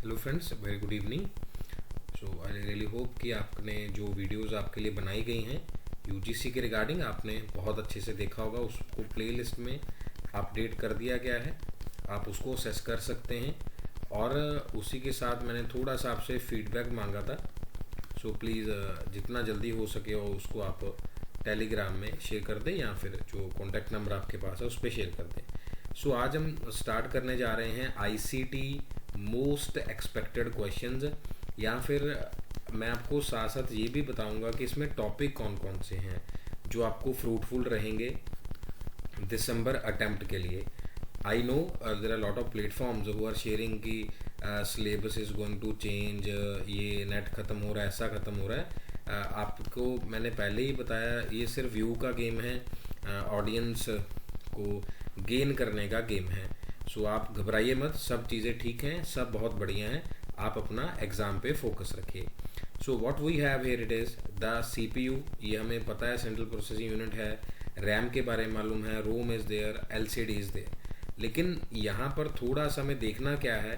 Hello friends, very good evening. So I really hope कि आपने जो वीडियोस आपके लिए बनाई गई हैं यूजीसी के रिगार्डिंग आपने बहुत अच्छे से देखा होगा। उसको प्लेलिस्ट में अपडेट कर दिया गया है, आप उसको असेस कर सकते हैं। और उसी के साथ मैंने थोड़ा सा आपसे फीडबैक मांगा था। सो प्लीज़ जितना जल्दी हो सके हो उसको आप टेलीग्राम में शेयर कर दें या फिर जो कॉन्टैक्ट नंबर आपके पास है उस पर शेयर कर दें। सो आज हम स्टार्ट करने जा रहे हैं आईसीटी मोस्ट एक्सपेक्टेड क्वेश्चंस, या फिर मैं आपको साथ साथ ये भी बताऊंगा कि इसमें टॉपिक कौन कौन से हैं जो आपको फ्रूटफुल रहेंगे दिसंबर अटेम्प्ट के लिए। I know there are lot of platforms who are sharing कि syllabus is going to change, ये नेट ख़त्म हो रहा है, ऐसा ख़त्म हो रहा है। आपको मैंने पहले ही बताया ये सिर्फ व्यू का गेम है, ऑडियंस को गेन करने का गेम है। सो आप घबराइए मत, सब चीज़ें ठीक हैं, सब बहुत बढ़िया हैं, आप अपना एग्ज़ाम पे फोकस रखिए। So what we have here it is the CPU, ये हमें पता है सेंट्रल प्रोसेसिंग यूनिट है, रैम के बारे में मालूम है, ROM is there, LCD is there. लेकिन यहाँ पर थोड़ा सा हमें देखना क्या है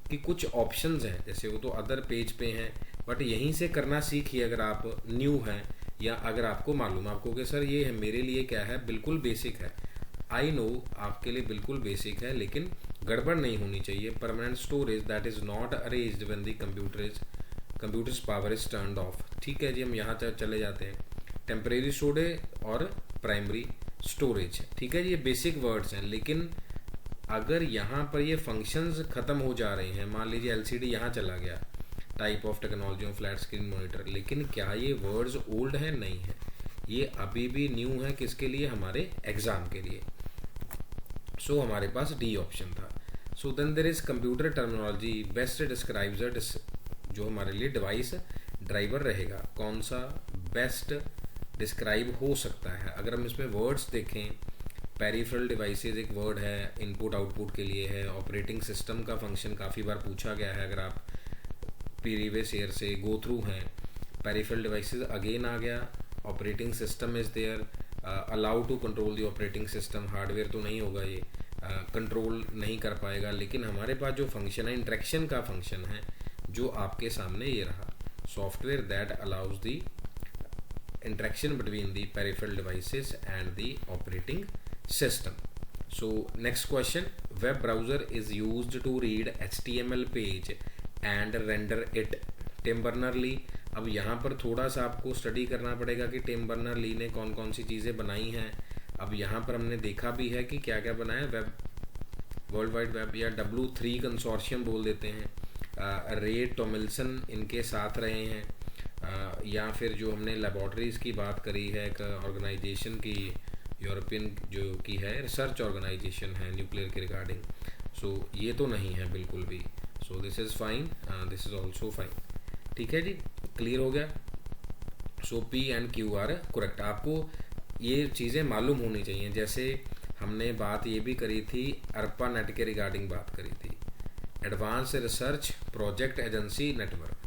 कि कुछ ऑप्शंस हैं, जैसे वो तो अदर पेज पे हैं, बट यहीं से करना सीखिए अगर आप न्यू हैं या अगर आपको मालूम आपको कि सर ये है मेरे लिए क्या है, बिल्कुल बेसिक है। आई नो आपके लिए बिल्कुल बेसिक है, लेकिन गड़बड़ नहीं होनी चाहिए। Permanent storage that is not arranged when the computers power is turned of. ठीक है जी, हम यहाँ चले जाते हैं। टेम्परेरी स्टोरेज और प्राइमरी स्टोरेज, ठीक है जी, ये बेसिक वर्ड्स हैं। लेकिन अगर यहाँ पर ये फंक्शंस ख़त्म हो जा रहे हैं, मान लीजिए एलसीडी यहाँ चला गया, type of technology of flat screen monitor, लेकिन क्या ये वर्ड्स ओल्ड है? नहीं है, ये अभी भी न्यू है। किसके लिए? हमारे एग्ज़ाम के लिए। सो हमारे पास डी ऑप्शन था। So then there is computer terminology best describes जो हमारे लिए डिवाइस ड्राइवर रहेगा, कौन सा बेस्ट डिस्क्राइब हो सकता है। अगर हम इसमें वर्ड्स देखें, पेरिफेरल डिवाइसेस एक वर्ड है, इनपुट आउटपुट के लिए है। ऑपरेटिंग सिस्टम का फंक्शन काफ़ी बार पूछा गया है, अगर आप प्रीवियस ईयर से गो थ्रू हैं। पेरिफेरल डिवाइसेस अगेन आ गया। Operating system is there, allow to control the operating system. Hardware तो नहीं होगा ये, कंट्रोल नहीं कर पाएगा, लेकिन हमारे पास जो फंक्शन है इंटरेक्शन का फंक्शन है जो आपके सामने ये रहा, software that allows the interaction between the peripheral devices and the operating system. So next question, web browser is used to read HTML page and render it. Tim Berners Lee, अब यहाँ पर थोड़ा सा आपको स्टडी करना पड़ेगा कि Tim Berners ली ने कौन कौन सी चीज़ें बनाई हैं। अब यहाँ पर हमने देखा भी है कि क्या क्या बनाया, वेब वर्ल्ड वाइड वेब या W3 कंसोर्शियम बोल देते हैं, रे टॉमिल्सन इनके साथ रहे हैं, या फिर जो हमने लेबॉर्ट्रीज़ की बात करी है, एक ऑर्गेनाइजेशन की, यूरोपियन जो की है, रिसर्च ऑर्गेनाइजेशन है न्यूक्लियर के रिगार्डिंग। सो ये तो नहीं है बिल्कुल भी। So this is fine, this is also fine. ठीक है जी, क्लियर हो गया। So P and Q are correct, आपको ये चीज़ें मालूम होनी चाहिए। जैसे हमने बात ये भी करी थी, अर्पा नेट के रिगार्डिंग बात करी थी, advance research project agency network,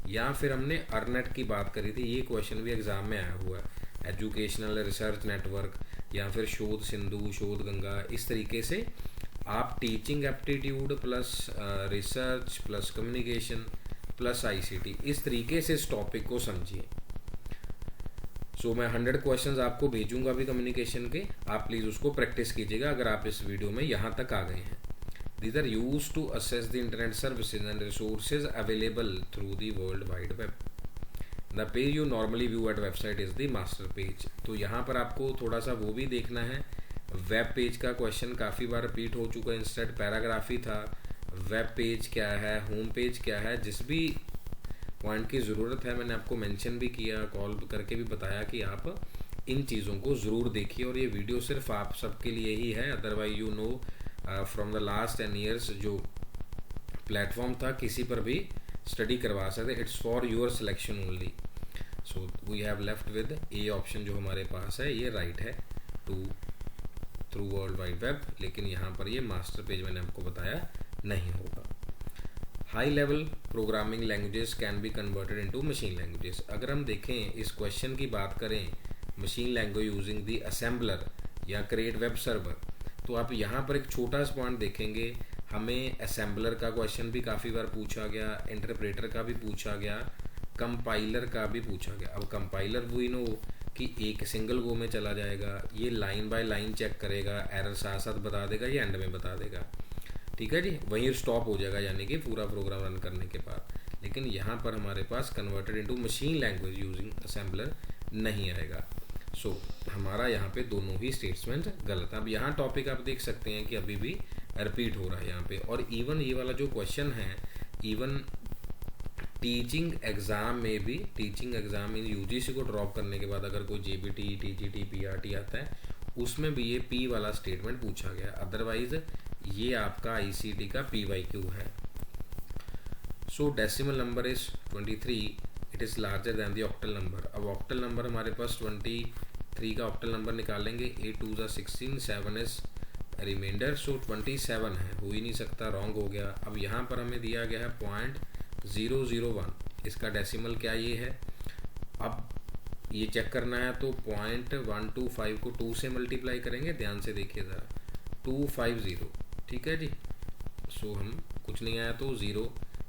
या फिर हमने अर्नेट की बात करी थी, ये क्वेश्चन भी एग्जाम में आया हुआ है, एजुकेशनल रिसर्च नेटवर्क, या फिर शोध सिंधु, शोध गंगा। इस तरीके से आप teaching aptitude plus research plus communication plus ICT, इस तरीके से इस टॉपिक को समझिए। सो मैं 100 क्वेश्चंस आपको भेजूंगा अभी कम्युनिकेशन के, आप प्लीज़ उसको प्रैक्टिस कीजिएगा अगर आप इस वीडियो में यहाँ तक आ गए हैं। These are used to assess the internet services and resources available through the World Wide Web. The page you normally view at website is the master page. तो यहाँ पर आपको थोड़ा सा वो भी देखना है, वेब पेज का क्वेश्चन काफ़ी बार रिपीट हो चुका है, इंस्टेड पैराग्राफ ही था। वेब पेज क्या है, होम पेज क्या है, जिस भी पॉइंट की ज़रूरत है मैंने आपको मेंशन भी किया, कॉल करके भी बताया कि आप इन चीज़ों को ज़रूर देखिए। और ये वीडियो सिर्फ आप सबके लिए ही है, otherwise you know from the last 10 years जो प्लेटफॉर्म था किसी पर भी स्टडी करवा सकते, it's for your selection only. So we have left with a option जो हमारे पास है, ये राइट है, to through world wide web, लेकिन यहाँ पर ये मास्टर पेज मैंने आपको बताया नहीं होगा। High level programming languages can be converted into machine languages. अगर हम देखें इस क्वेश्चन की बात करें, machine language using the assembler या क्रिएट वेब सर्वर, तो आप यहाँ पर एक छोटा सा पॉइंट देखेंगे, हमें असेंबलर का क्वेश्चन भी काफ़ी बार पूछा गया, इंटरप्रेटर का भी पूछा गया, कंपाइलर का भी पूछा गया। अब कंपाइलर वही नो कि एक सिंगल गो में चला जाएगा, ये लाइन बाय लाइन चेक करेगा, एरर साथ साथ बता देगा, ये एंड में बता देगा, ठीक है जी, वहीं स्टॉप हो जाएगा यानी कि पूरा प्रोग्राम रन करने के बाद। लेकिन यहाँ पर हमारे पास converted into machine language using assembler नहीं आएगा। सो हमारा यहाँ पे दोनों ही स्टेटमेंट गलत है। अब यहाँ टॉपिक आप देख सकते हैं कि अभी भी रिपीट हो रहा है यहाँ पे, और इवन ये वाला जो क्वेश्चन है, इवन टीचिंग एग्ज़ाम में भी, टीचिंग एग्ज़ाम इन यूजीसी को ड्रॉप करने के बाद अगर कोई जेबीटी, टीजीटी, पीआरटी आता है, उसमें भी ये पी वाला स्टेटमेंट पूछा गया। अदरवाइज ये आपका आईसीटी का पीवाईक्यू है। सो decimal number is 23, it is larger than the octal number. अब ऑक्टल नंबर हमारे पास 23 का ऑक्टल नंबर निकालेंगे, 8 2 16, 7 इज रिमाइंडर, सो 27 है, हो ही नहीं सकता, रॉन्ग हो गया। अब यहाँ पर हमें दिया गया है 0.001, इसका डेसिमल क्या ये है, अब ये चेक करना है तो 0.125 को 2 से मल्टीप्लाई करेंगे, ध्यान से देखिए ज़रा, 250, ठीक है जी। सो हम कुछ नहीं आया तो 0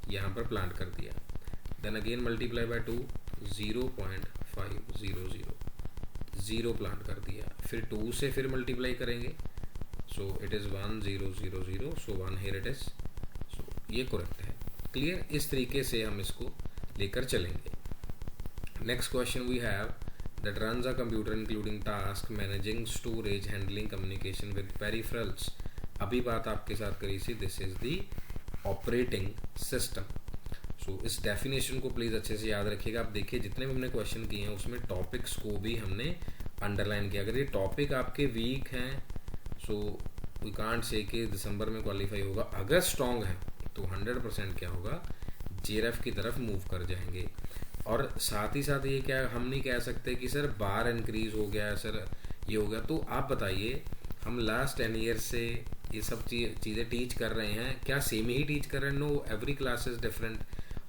यहाँ पर प्लांट कर दिया, then again multiply by 2, 0.500, 0 plant कर दिया, फिर 2 से फिर मल्टीप्लाई करेंगे, so it is 1000, so 1 here it is, so ये करेक्ट है। क्लियर, इस तरीके से हम इसको लेकर चलेंगे। Next question we have that runs a computer including task managing storage handling communication with peripherals. अभी बात आपके साथ करी थी, this is the operating system. So इस डेफिनेशन को प्लीज़ अच्छे से याद रखिएगा। आप देखिए जितने भी हमने क्वेश्चन किए हैं उसमें टॉपिक्स को भी हमने अंडरलाइन किया। अगर ये टॉपिक आपके वीक हैं, सो वी कांट से कि दिसंबर में क्वालिफाई होगा। अगर स्ट्रॉन्ग है तो 100% क्या होगा, जेआरएफ की तरफ मूव कर जाएंगे। और साथ ही साथ ये क्या, हम नहीं कह सकते कि सर बार इंक्रीज हो गया, सर ये हो गया। तो आप बताइए, हम लास्ट 10 ईयर से ये सब चीज़ें टीच कर रहे हैं, क्या सेम ही टीच कर रहे हैं? No, every class is different.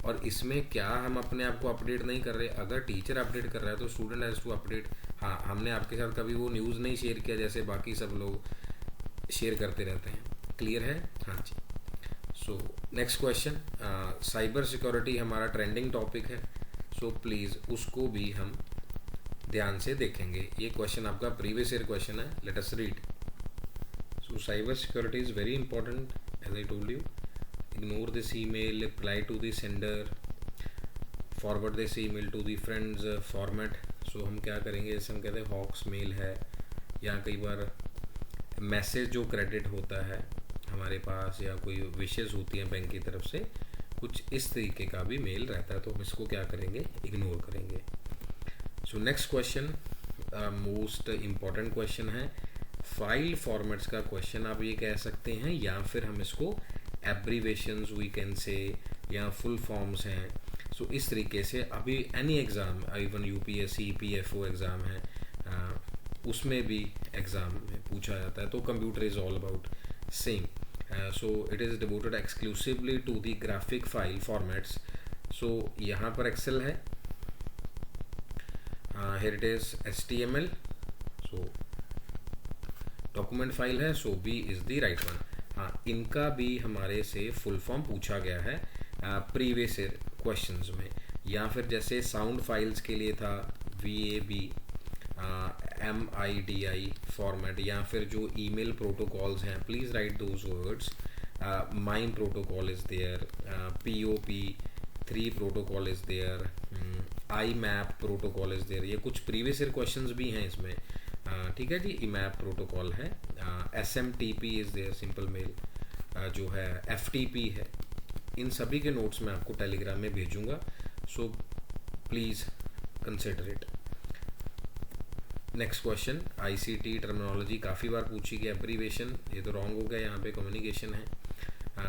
और इसमें क्या हम अपने आप को अपडेट नहीं कर रहे? अगर टीचर अपडेट कर रहा है तो स्टूडेंट हैज़ टू अपडेट। हाँ, हमने आपके साथ कभी वो न्यूज़ नहीं शेयर किया जैसे बाकी सब लोग शेयर करते रहते हैं। क्लियर है? हाँ जी। So next question, cyber security हमारा ट्रेंडिंग टॉपिक है, सो प्लीज़ उसको भी हम ध्यान से देखेंगे। ये क्वेश्चन आपका प्रीवियस ईयर क्वेश्चन है, let us read. So cyber security is very important, as I told you. Ignore this email, reply to the sender, forward this email to the friends format. So हम क्या करेंगे, जैसे हम कहते हैं hawks mail है, या कई बार मैसेज जो क्रेडिट होता है हमारे पास, या कोई विशेज़ होती हैं बैंक की तरफ से, कुछ इस तरीके का भी मेल रहता है, तो हम इसको क्या करेंगे, इग्नोर करेंगे। सो next question most important question है, फाइल फॉर्मेट्स का क्वेश्चन आप ये कह सकते हैं, या फिर हम इसको एब्रीवेशंस वी कैन से, या फुल फॉर्म्स हैं। सो इस तरीके से अभी any exam, even UPSC PFO exam है, उसमें भी एग्ज़ाम में पूछा जाता है। तो computer is all about same. So it is devoted exclusively to the graphic file formats. So यहाँ पर एक्सेल है, here it is HTML, so document file है, so B is the right one. हाँ, इनका भी हमारे से फुल फॉर्म पूछा गया है प्रीवियस ईयर क्वेश्चंस में। या फिर जैसे साउंड फाइल्स के लिए था VAB, MIDI फॉर्मेट, या फिर जो ईमेल प्रोटोकॉल्स हैं, please write those words. MIME protocol is there, POP3 protocol is there, IMAP protocol is there. ये कुछ प्रीवियस ईयर क्वेश्चंस भी हैं इसमें, ठीक है जी। IMAP प्रोटोकॉल है, SMTP is there, simple mail जो है, FTP है। इन सभी के नोट्स मैं आपको टेलीग्राम में भेजूंगा, so please consider it. Next question, ICT terminology काफ़ी बार पूछी गई, एब्रीवेशन, ये तो रॉन्ग हो गया, यहाँ पे कम्युनिकेशन है।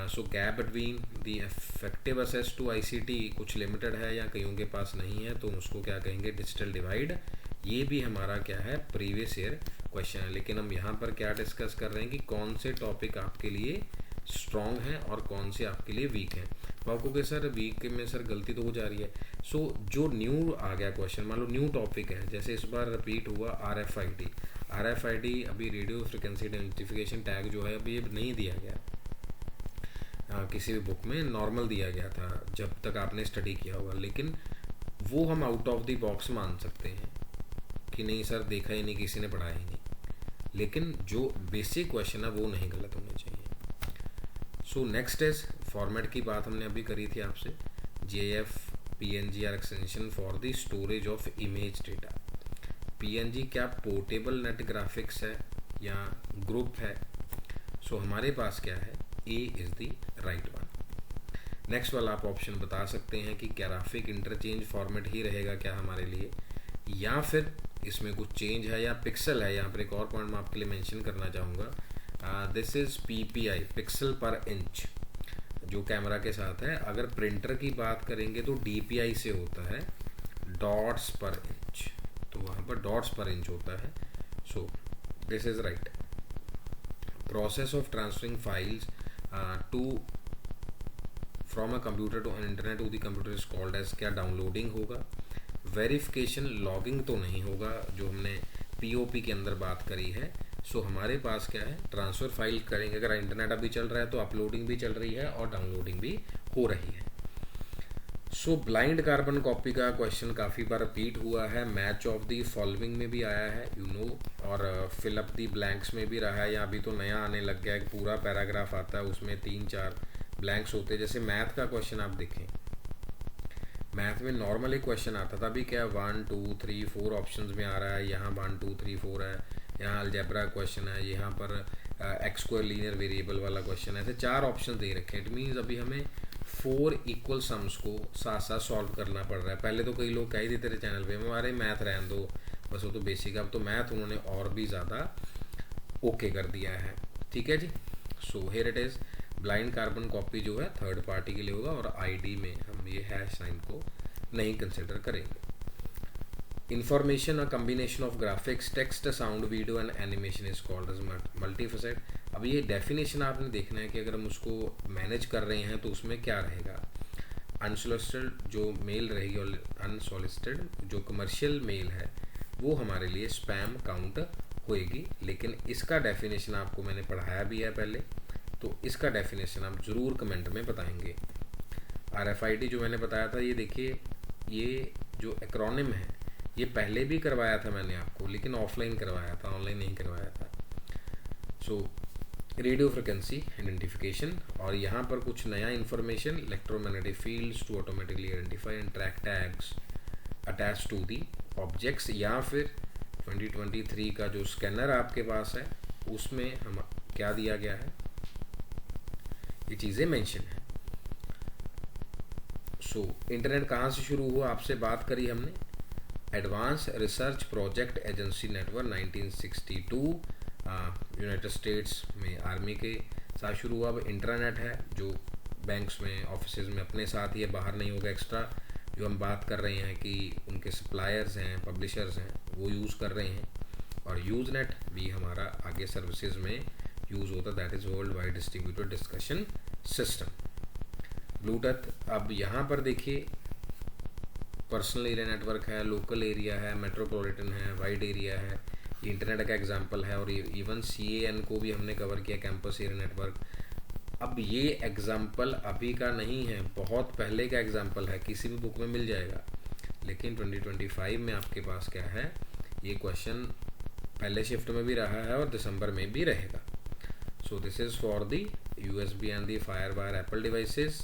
So gap between the effective access to ICT कुछ लिमिटेड है या कईयों के पास नहीं है, तो उसको क्या कहेंगे, डिजिटल डिवाइड। ये भी हमारा क्या है, प्रीवियस ईयर क्वेश्चन है। लेकिन हम यहाँ पर क्या डिस्कस कर रहे हैं कि कौन से टॉपिक आपके लिए स्ट्रॉन्ग हैं और कौन से आपके लिए वीक हैं। तो आपको कि सर वीक में सर गलती तो हो जा रही है। सो जो न्यू आ गया क्वेश्चन, मान लो न्यू टॉपिक है, जैसे इस बार रिपीट हुआ RFID। अभी रेडियो फ्रिक्वेंसी आइडेंटिफिकेशन टैग जो है अभी ये नहीं दिया गया, किसी भी बुक में नॉर्मल दिया गया था जब तक आपने स्टडी किया होगा, लेकिन वो हम आउट ऑफ द बॉक्स मान सकते हैं कि नहीं सर देखा ही नहीं, किसी ने पढ़ाया ही नहीं, लेकिन जो बेसिक क्वेश्चन है वो नहीं गलत होने चाहिए। सो नेक्स्ट इज फॉर्मेट की बात हमने अभी करी थी आपसे, JF PNG are extension for the storage of image data. PNG क्या पोर्टेबल नेट ग्राफिक्स है या ग्रुप है? सो हमारे पास क्या है, A is the right one. Next वाला आप ऑप्शन बता सकते हैं कि ग्राफिक इंटरचेंज फॉर्मेट ही रहेगा क्या हमारे लिए, या फिर इसमें कुछ चेंज है, या पिक्सल है। यहाँ पर एक और पॉइंट मैं आपके लिए मेंशन करना चाहूँगा, दिस इज़ PPI, पिक्सल पर इंच, जो कैमरा के साथ है। अगर प्रिंटर की बात करेंगे तो DPI से होता है, डॉट्स पर इंच, तो वहाँ पर डॉट्स पर इंच होता है। So this is right. Process of transferring files to from a computer to internet to the computer is called as क्या, डाउनलोडिंग होगा। वेरिफिकेशन लॉगिंग तो नहीं होगा जो हमने POP के अंदर बात करी है। सो हमारे पास क्या है, ट्रांसफ़र फाइल करेंगे, अगर इंटरनेट अभी चल रहा है तो अपलोडिंग भी चल रही है और डाउनलोडिंग भी हो रही है। सो ब्लाइंड कार्बन कॉपी का क्वेश्चन काफ़ी बार रिपीट हुआ है, मैच ऑफ दी फॉलोइंग में भी आया है, और फिल अप दी ब्लैंक्स में भी रहा है, या अभी तो नया आने लग गया है, पूरा पैराग्राफ आता है उसमें 3-4 ब्लैंक्स होते हैं। जैसे मैथ का क्वेश्चन आप देखें, मैथ में नॉर्मली क्वेश्चन आता था, अभी क्या 1 2 3 4 ऑप्शंस में आ रहा है, यहाँ 1 2 3 4 है, यहाँ अलजेब्रा क्वेश्चन है, यहाँ पर एक्स स्क्वायर लीनियर वेरिएबल वाला क्वेश्चन है, ऐसे 4 ऑप्शन दे रखे हैं। इट मीन्स अभी हमें 4 इक्वल सम्स को साथ साथ सॉल्व करना पड़ रहा है। पहले तो कई लोग कह ही देते थे चैनल पे, हमारे मैथ रहने दो बस, वो तो बेसिक। अब तो मैथ उन्होंने और भी ज़्यादा ओके कर दिया है, ठीक है जी। So here it is, blind carbon copy जो है थर्ड पार्टी के लिए होगा, और ID में हम ये हैश साइन को नहीं कंसिडर करेंगे। इंफॉर्मेशन और combination of graphics, text, sound, video and animation is called as multifaceted. अब ये डेफिनेशन आपने देखना है कि अगर हम उसको मैनेज कर रहे हैं तो उसमें क्या रहेगा। अनसॉलिसिटेड जो मेल रहेगी, और अनसॉलिसिटेड जो कमर्शियल मेल है वो हमारे लिए स्पैम काउंट होएगी। लेकिन इसका डेफिनेशन आपको मैंने पढ़ाया भी है पहले, तो इसका डेफिनेशन आप ज़रूर कमेंट में बताएंगे। RFID जो मैंने बताया था, ये देखिए, ये जो एक्रोनिम है ये पहले भी करवाया था मैंने आपको, लेकिन ऑफलाइन करवाया था, ऑनलाइन नहीं करवाया था। सो रेडियो फ्रिक्वेंसी आइडेंटिफिकेशन, और यहाँ पर कुछ नया information, electromagnetic fields to automatically identify and track tags attach to the objects, या फिर 2023 का जो स्कैनर आपके पास है उसमें हम क्या दिया गया है, ये चीज़ें मेंशन है। सो इंटरनेट कहाँ से शुरू हुआ, आपसे बात करी हमने, advance research project agency network 1962 United states में आर्मी के साथ शुरू हुआ। अब इंटरनेट है जो बैंक्स में, ऑफिसेज में अपने साथ ही है, बाहर नहीं होगा। एक्स्ट्रा जो हम बात कर रहे हैं कि उनके सप्लायर्स हैं, पब्लिशर्स हैं, वो यूज़ कर रहे हैं, और यूज़नेट भी हमारा आगे सर्विसेज में यूज़ होता, that is world wide distributed discussion system. Bluetooth, अब यहाँ पर देखिए, पर्सनल एरिया नेटवर्क है, लोकल एरिया है, मेट्रोपॉलिटन है, वाइड एरिया है, इंटरनेट का एग्जांपल है, और इवन CAN को भी हमने कवर किया, कैंपस एरिया नेटवर्क। अब ये एग्जांपल अभी का नहीं है, बहुत पहले का एग्जांपल है, किसी भी बुक में मिल जाएगा, लेकिन 2025 में आपके पास क्या है, ये क्वेश्चन पहले शिफ्ट में भी रहा है और दिसंबर में भी रहेगा। So this is for the USB and the FireWire Apple devices,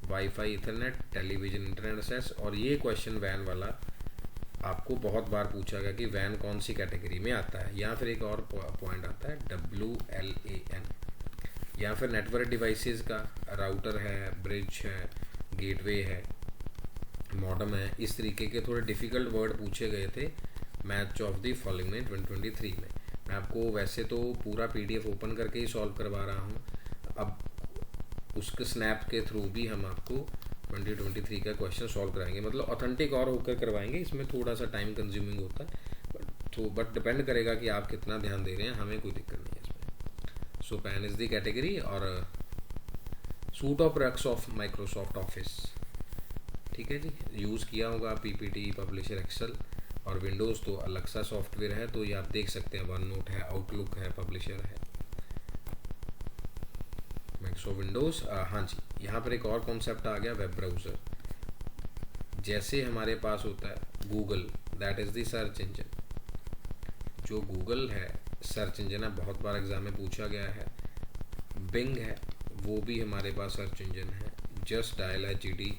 wifi, ethernet, television, internet access. और ये क्वेश्चन वैन वाला आपको बहुत बार पूछा गया कि वैन कौन सी कैटेगरी में आता है। या फिर एक और पॉइंट आता है WLAN, या फिर नेटवर्क डिवाइसेस का, राउटर है, ब्रिज है, गेटवे है, मॉडम है, इस तरीके के थोड़े डिफ़िकल्ट वर्ड पूछे गए थे मैच ऑफ द फॉलोइंग में 2023 में। मैं आपको वैसे तो पूरा PDF ओपन करके ही सॉल्व करवा रहा हूँ, अब उसके स्नैप के थ्रू भी हम आपको 2023 का क्वेश्चन सॉल्व कराएंगे, मतलब ऑथेंटिक और होकर करवाएंगे। इसमें थोड़ा सा टाइम कंज्यूमिंग होता है, बट डिपेंड करेगा कि आप कितना ध्यान दे रहे हैं, हमें कोई दिक्कत नहीं है इसमें। सो पैन इज़ दी कैटेगरी, और suit of products of Microsoft office, ठीक है जी, यूज़ किया होगा PPT, पब्लिशर, एक्सेल, और विंडोज़ तो अलग सा सॉफ्टवेयर है, तो ये आप देख सकते हैं, वन नोट है, आउटलुक है, पब्लिशर है, सो विंडोज़, हाँ जी, यहाँ पर एक और कॉन्सेप्ट आ गया, वेब ब्राउज़र। जैसे हमारे पास होता है Google, that is the search engine. जो गूगल है सर्च इंजन है, बहुत बार एग्जाम में पूछा गया है। बिंग है, वो भी हमारे पास सर्च इंजन है। जस्ट डायल है, GD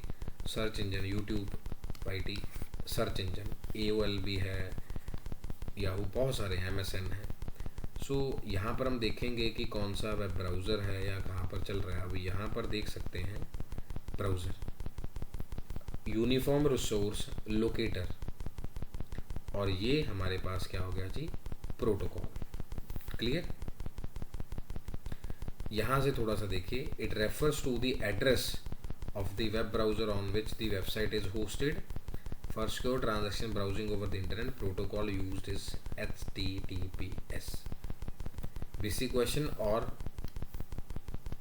search engine. YouTube YT search engine. AOL भी है, याहू, बहुत सारे हैं, MSN है। सो यहाँ पर हम देखेंगे कि कौन सा वेब ब्राउज़र है या कहाँ पर चल रहा है। अभी यहाँ पर देख सकते हैं ब्राउज़र, यूनिफॉर्म रिसोर्स लोकेटर, और ये हमारे पास क्या हो गया जी, प्रोटोकॉल। क्लियर। यहाँ से थोड़ा सा देखिए, it refers to the address of the web browser on which the website is hosted for secure transaction browsing over the internet. Protocol used is HTTPS। Basic question और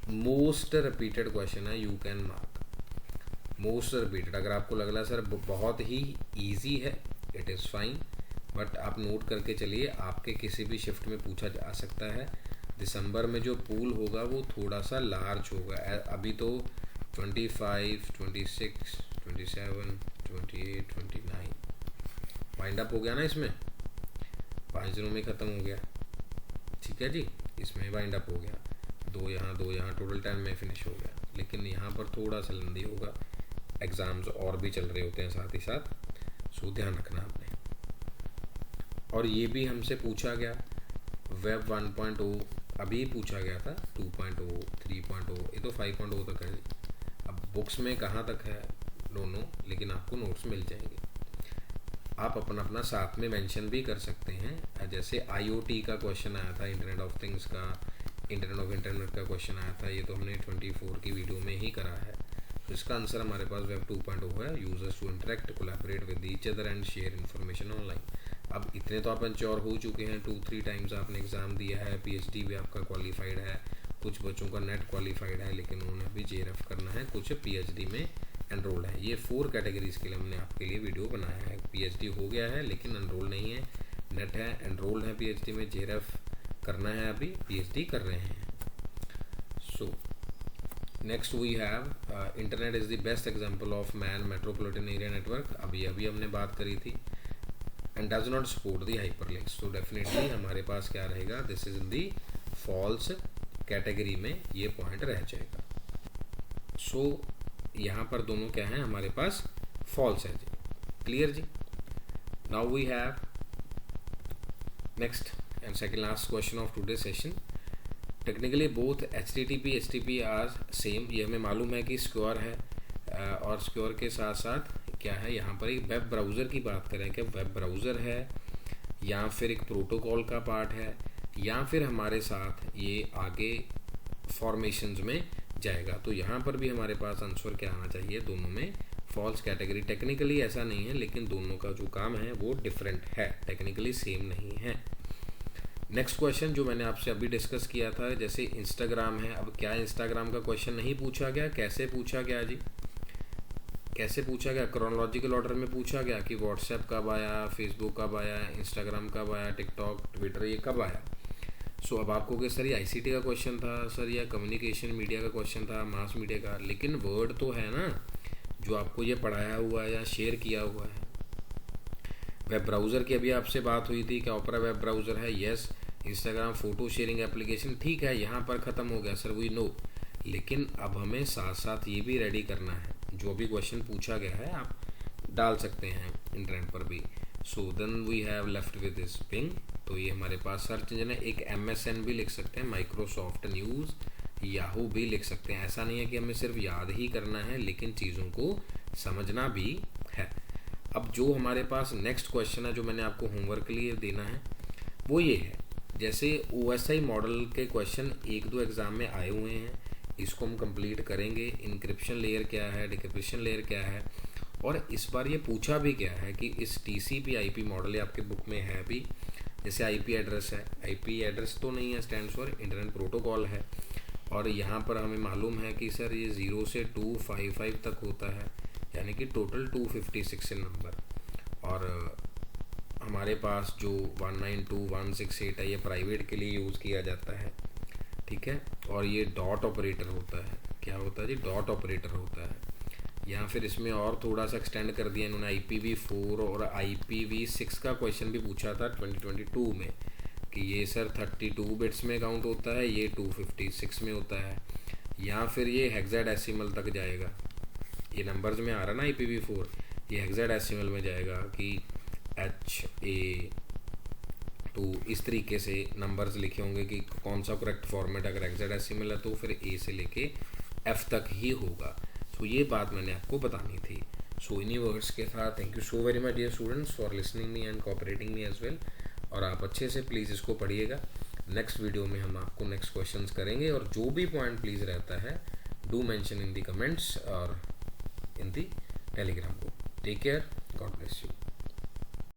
मोस्ट रिपीटेड क्वेश्चन है, you can mark most repeated. अगर आपको लग रहा है sir बहुत ही easy है, इट इज़ फाइन, बट आप नोट करके चलिए, आपके किसी भी शिफ्ट में पूछा जा सकता है। दिसंबर में जो पूल होगा वो थोड़ा सा लार्ज होगा। अभी तो 25, 26, 27, 28, 29 वाइंड अप हो गया ना, इसमें 5 दिनों में ख़त्म हो गया। ठीक है जी, इसमें वाइंड अप हो गया, 2 यहाँ, टोटल टाइम में फिनिश हो गया। लेकिन यहाँ पर थोड़ा सा लंबी होगा, एग्ज़ाम्स और भी चल रहे होते हैं साथ ही साथ, सो ध्यान रखना आपने। और ये भी हमसे पूछा गया, वेब 1.0 अभी पूछा गया था, 2.0, 3.0, ये तो 5.0 तक है। अब बुक्स में कहाँ तक है दोनों, लेकिन आपको नोट्स मिल जाएंगे। आप अपना अपना साथ में मेंशन भी कर सकते हैं। जैसे IoT का क्वेश्चन आया था, इंटरनेट ऑफ थिंग्स का, इंटरनेट ऑफ इंटरनेट का क्वेश्चन आया था, ये तो हमने 24 की वीडियो में ही करा है। तो इसका आंसर हमारे पास वेब 2.0 है, users to interact, collaborate with each other and share information online. अब इतने तो आप इंश्योर हो चुके हैं, 2-3 टाइम्स आपने एग्ज़ाम दिया है, PhD भी आपका क्वालिफाइड है, कुछ बच्चों का नेट क्वालिफाइड है, लेकिन उन्होंने अभी JRF करना है, कुछ PhD में एनरोल है। ये 4 कैटेगरीज़ के लिए हमने आपके लिए वीडियो बनाया है। PhD हो गया है लेकिन एनरोल नहीं है, नेट है, एनरोल है PhD में, JRF करना है, अभी PhD कर रहे हैं। So next we have internet is the best example of man metropolitan area network. अभी हमने बात करी थी। And does not support the hyperlinks. तो डेफिनेटली हमारे पास क्या रहेगा, this is in the false category में ये पॉइंट रह जाएगा। सो यहाँ पर दोनों क्या हैं, हमारे पास फॉल्स है जी। क्लियर जी। Now we have next and second last question of today session. Technically both HTTP are same, ये हमें मालूम है कि सिक्योर है, और सिक्योर के साथ साथ क्या है, यहाँ पर एक वेब ब्राउज़र की बात करें कि वेब ब्राउज़र है या फिर एक प्रोटोकॉल का पार्ट है, या फिर हमारे साथ ये आगे फॉर्मेशंस में जाएगा। तो यहाँ पर भी हमारे पास आंसर क्या आना चाहिए, दोनों में फॉल्स कैटेगरी। टेक्निकली ऐसा नहीं है, लेकिन दोनों का जो काम है वो डिफरेंट है, टेक्निकली सेम नहीं है। नेक्स्ट क्वेश्चन जो मैंने आपसे अभी डिस्कस किया था, जैसे इंस्टाग्राम है। अब क्या इंस्टाग्राम का क्वेश्चन नहीं पूछा गया, कैसे पूछा गया जी, कैसे पूछा गया, क्रोनोलॉजिकल ऑर्डर में पूछा गया कि व्हाट्सएप कब आया, फेसबुक कब आया, इंस्टाग्राम कब आया, टिकटॉक, ट्विटर, ये कब आया। सो अब आपको कि सर ये ICT का क्वेश्चन था सर, या कम्युनिकेशन मीडिया का क्वेश्चन था, मास मीडिया का, लेकिन वर्ड तो है ना जो आपको ये पढ़ाया हुआ है या शेयर किया हुआ है। वेब ब्राउज़र की अभी आपसे बात हुई थी, क्या ओपेरा वेब ब्राउज़र है, yes. Instagram photo sharing application, ठीक है, यहाँ पर ख़त्म हो गया सर, वी नो। लेकिन अब हमें साथ साथ ये भी रेडी करना है, जो भी क्वेश्चन पूछा गया है आप डाल सकते हैं इंटरनेट पर भी। So then we have left with this Bing. तो ये हमारे पास सर्च इंजन है। एक MSN भी लिख सकते हैं, माइक्रोसॉफ्ट न्यूज़, याहू भी लिख सकते हैं। ऐसा नहीं है कि हमें सिर्फ याद ही करना है, लेकिन चीज़ों को समझना भी है। अब जो हमारे पास नेक्स्ट क्वेश्चन है जो मैंने आपको होमवर्क के लिए देना है वो ये है, जैसे OSI मॉडल के क्वेश्चन 1-2 एग्ज़ाम में आए हुए हैं, इसको हम कंप्लीट करेंगे। इंक्रिप्शन लेयर क्या है, डिक्रिप्शन लेयर क्या है, और इस बार ये पूछा भी गया है कि इस TCP/IP मॉडल, ये आपके बुक में है भी, जैसे IP एड्रेस है, IP एड्रेस तो नहीं है, स्टैंड्स फॉर इंटरनेट प्रोटोकॉल है, और यहाँ पर हमें मालूम है कि सर ये 0 से 255 तक होता है, यानी कि टोटल 256 नंबर। और हमारे पास जो 192.168 है ये प्राइवेट के लिए यूज़ किया जाता है, ठीक है। और ये डॉट ऑपरेटर होता है, क्या होता है जी, डॉट ऑपरेटर होता है। या फिर इसमें और थोड़ा सा एक्सटेंड कर दिया इन्होंने, IPv4 और IPv6 का क्वेश्चन भी पूछा था 2022 में कि ये सर 32 बिट्स में काउंट होता है, ये 256 में होता है, या फिर ये हेक्साडेसिमल तक जाएगा। ये नंबर्स में आ रहा ना IPv4, ये हेक्साडेसिमल में जाएगा कि HA2, इस तरीके से नंबर्स लिखे होंगे कि कौन सा करेक्ट फॉर्मेट, अगर हेक्साडेसिमल है तो फिर A से लेके F तक ही होगा। सो ये बात मैंने आपको बतानी थी। सो इन्हीं वर्ड्स के साथ thank you so very much dear students for listening me and cooperating me as well. और आप अच्छे से प्लीज़ इसको पढ़िएगा। नेक्स्ट वीडियो में हम आपको नेक्स्ट क्वेश्चंस करेंगे, और जो भी पॉइंट प्लीज़ रहता है do mention in the comments और in the telegram group. Take care. God bless you.